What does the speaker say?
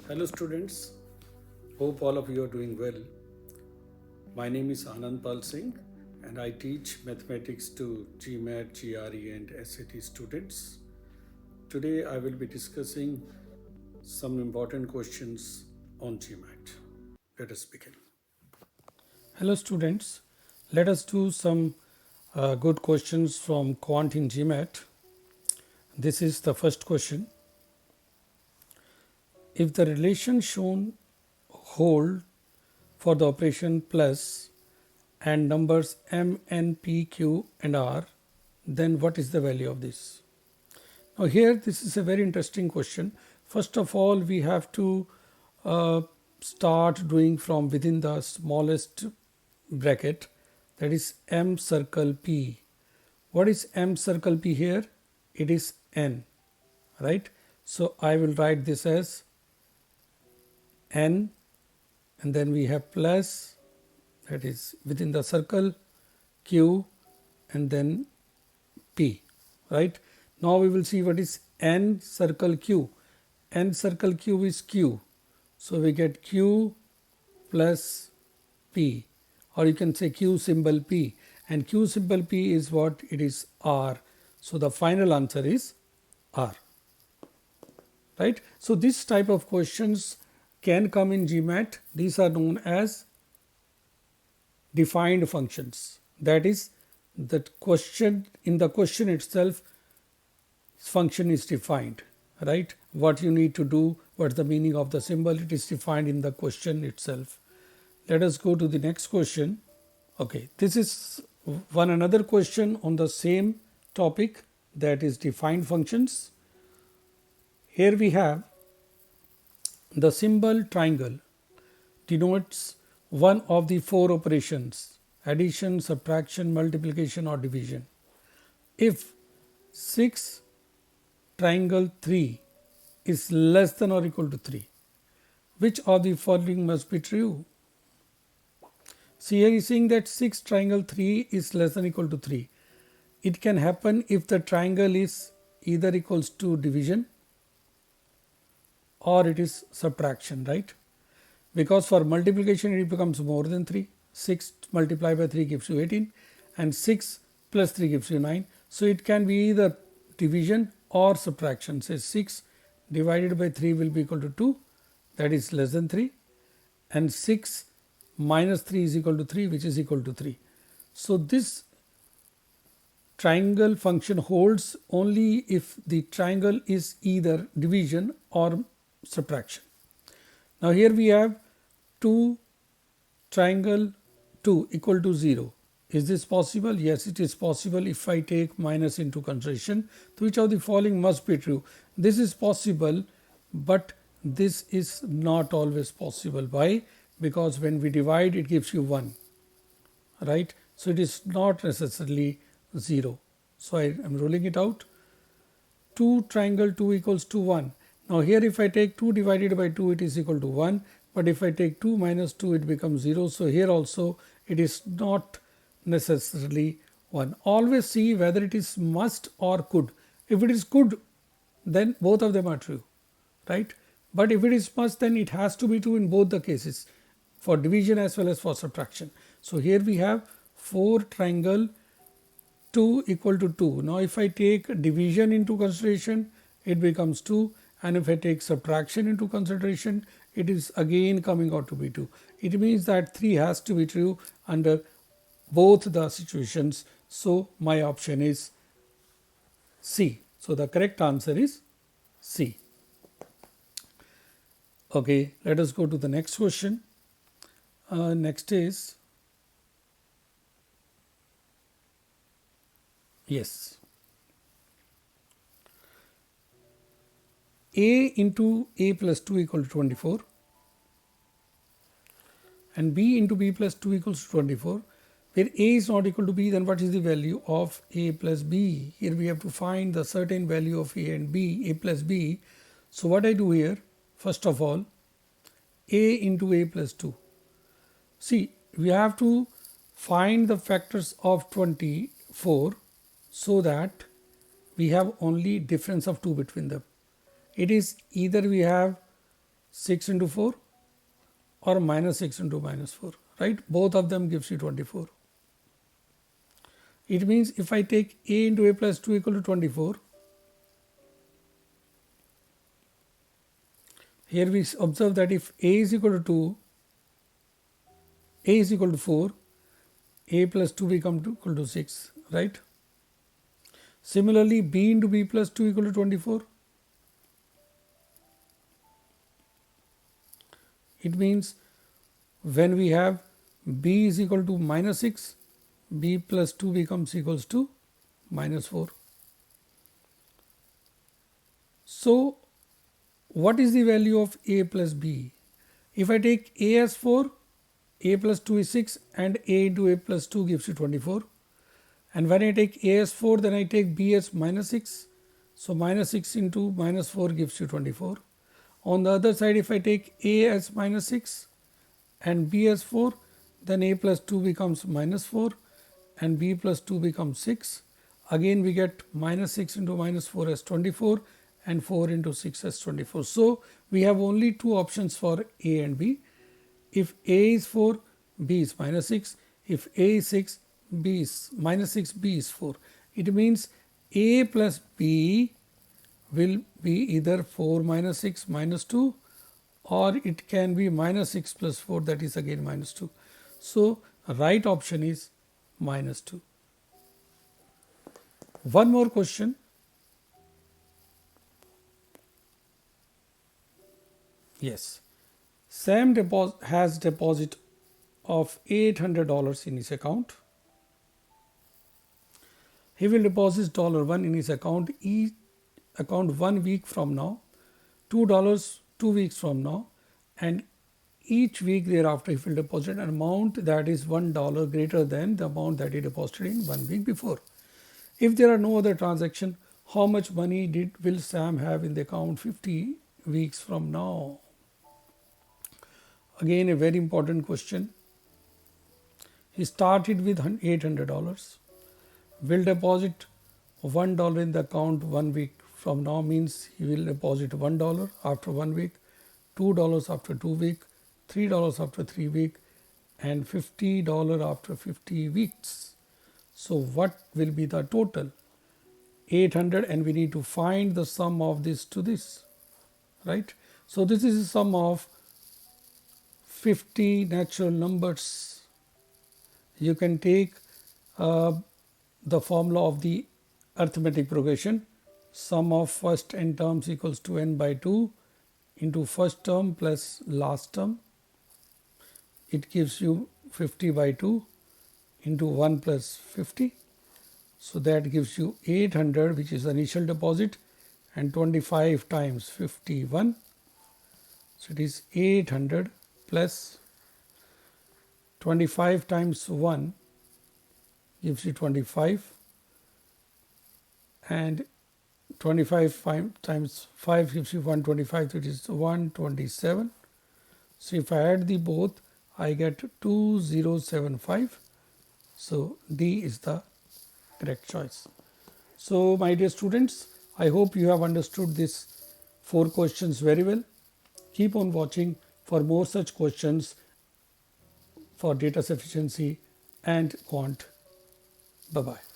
Hello students, hope all of you are doing well. My name is Anandpal Singh and I teach mathematics to GMAT, GRE and SAT students. Today I will be discussing some important questions on GMAT. Let us begin. Hello students, let us do some good questions from Quant in GMAT. This is the first question. If the relation shown hold for the operation plus and numbers m, n, p, q and r, then what is the value of this? Now here this is a very interesting question. First of all, we have to start doing from within the smallest bracket, that is m circle p. What is m circle p here? It is n, right? So I will write this as n, and then we have plus, that is within the circle, q and then p, right? Now we will see what is n circle q. N circle q is q, so we get q plus p, or you can say q symbol p, and q symbol p is what? It is r. So the final answer is r, right? So this type of questions can come in GMAT. These are known as defined functions. That is, the question, in the question itself, function is defined, right? What you need to do, what's the meaning of the symbol, it is defined in the question itself. Let us go to the next question. Okay, this is another question on the same topic, that is defined functions. Here we have the symbol triangle denotes one of the four operations: addition, subtraction, multiplication or division. If 6 triangle 3 is less than or equal to 3, which of the following must be true? See, here is saying that 6 triangle 3 is less than or equal to 3. It can happen if the triangle is either equals to division or it is subtraction, right? Because for multiplication it becomes more than 3. 6 multiplied by 3 gives you 18 and 6 plus 3 gives you 9. So it can be either division or subtraction. Say 6 divided by 3 will be equal to 2, that is less than 3, and 6 minus 3 is equal to 3, which is equal to 3. So this triangle function holds only if the triangle is either division or subtraction. Now here we have 2 triangle 2 equal to 0. Is this possible? Yes, it is possible if I take minus into consideration. So which of the following must be true? This is possible, but this is not always possible. Why? Because when we divide it gives you 1, right? So it is not necessarily 0. So I am ruling it out. 2 triangle 2 equals to 1. Now here if I take 2 divided by 2 it is equal to 1, but if I take 2 minus 2 it becomes 0. So here also it is not necessarily 1. Always see whether it is must or could. If it is could, then both of them are true, right? But if it is must, then it has to be true in both the cases, for division as well as for subtraction. So here we have 4 triangle 2 equal to 2. Now if I take division into consideration, it becomes 2, and if I take subtraction into consideration, it is again coming out to be 2. It means that 3 has to be true under both the situations. So my option is C. So the correct answer is C. Okay, let us go to the next question. Next is, yes, A into A plus 2 equal to 24 and B into B plus 2 equals to 24. Where A is not equal to B, then what is the value of A plus B? Here we have to find the certain value of A and B, A plus B. So what I do here, first of all, A into A plus 2. See, we have to find the factors of 24 so that we have only difference of 2 between them. It is either we have 6 into 4 or minus 6 into minus 4, right? Both of them gives you 24. It means if I take a into a plus 2 equal to 24, here we observe that if a is equal to 2, a is equal to 4, a plus 2 becomes equal to 6, right? Similarly, b into b plus 2 equal to 24. It means when we have b is equal to minus 6, b plus 2 becomes equals to minus 4. So, what is the value of a plus b? If I take a as 4, a plus 2 is 6 and a into a plus 2 gives you 24. And when I take a as 4, then I take b as minus 6. So, minus 6 into minus 4 gives you 24. On the other side, if I take a as minus 6 and b as 4, then a plus 2 becomes minus 4 and b plus 2 becomes 6. Again we get minus 6 into minus 4 as 24 and 4 into 6 as 24. So, we have only two options for a and b. If a is 4, b is minus 6. If a is 6, b is minus 6, b is 4. It means a plus b will be either 4 minus 6 minus 2, or it can be minus 6 plus 4, that is again minus 2. So, right option is minus 2. One more question. Yes, Sam has deposit of $800 in his account. He will deposit $1 in his account 1 week from now, $2 2 weeks from now, and each week thereafter he will deposit an amount that is $1 greater than the amount that he deposited in 1 week before. If there are no other transaction, how much money will Sam have in the account 50 weeks from now? Again, a very important question. He started with $800. Will deposit $1 in the account 1 week from now, means he will deposit $1 after 1 week, $2 after 2 weeks, $3 after 3 weeks, and $50 after 50 weeks. So, what will be the total? 800, and we need to find the sum of this to this, right? So, this is the sum of 50 natural numbers. You can take the formula of the arithmetic progression. Sum of first n terms equals to n by 2 into first term plus last term. It gives you 50 by 2 into 1 plus 50. So, that gives you 800, which is the initial deposit, and 25 times 51. So, it is 800 plus 25 times 1 gives you 25, and 25 times 5 gives you 125, that is 127. So, if I add the both, I get 2075. So, D is the correct choice. So, my dear students, I hope you have understood these 4 questions very well. Keep on watching for more such questions for data sufficiency and quant. Bye-bye.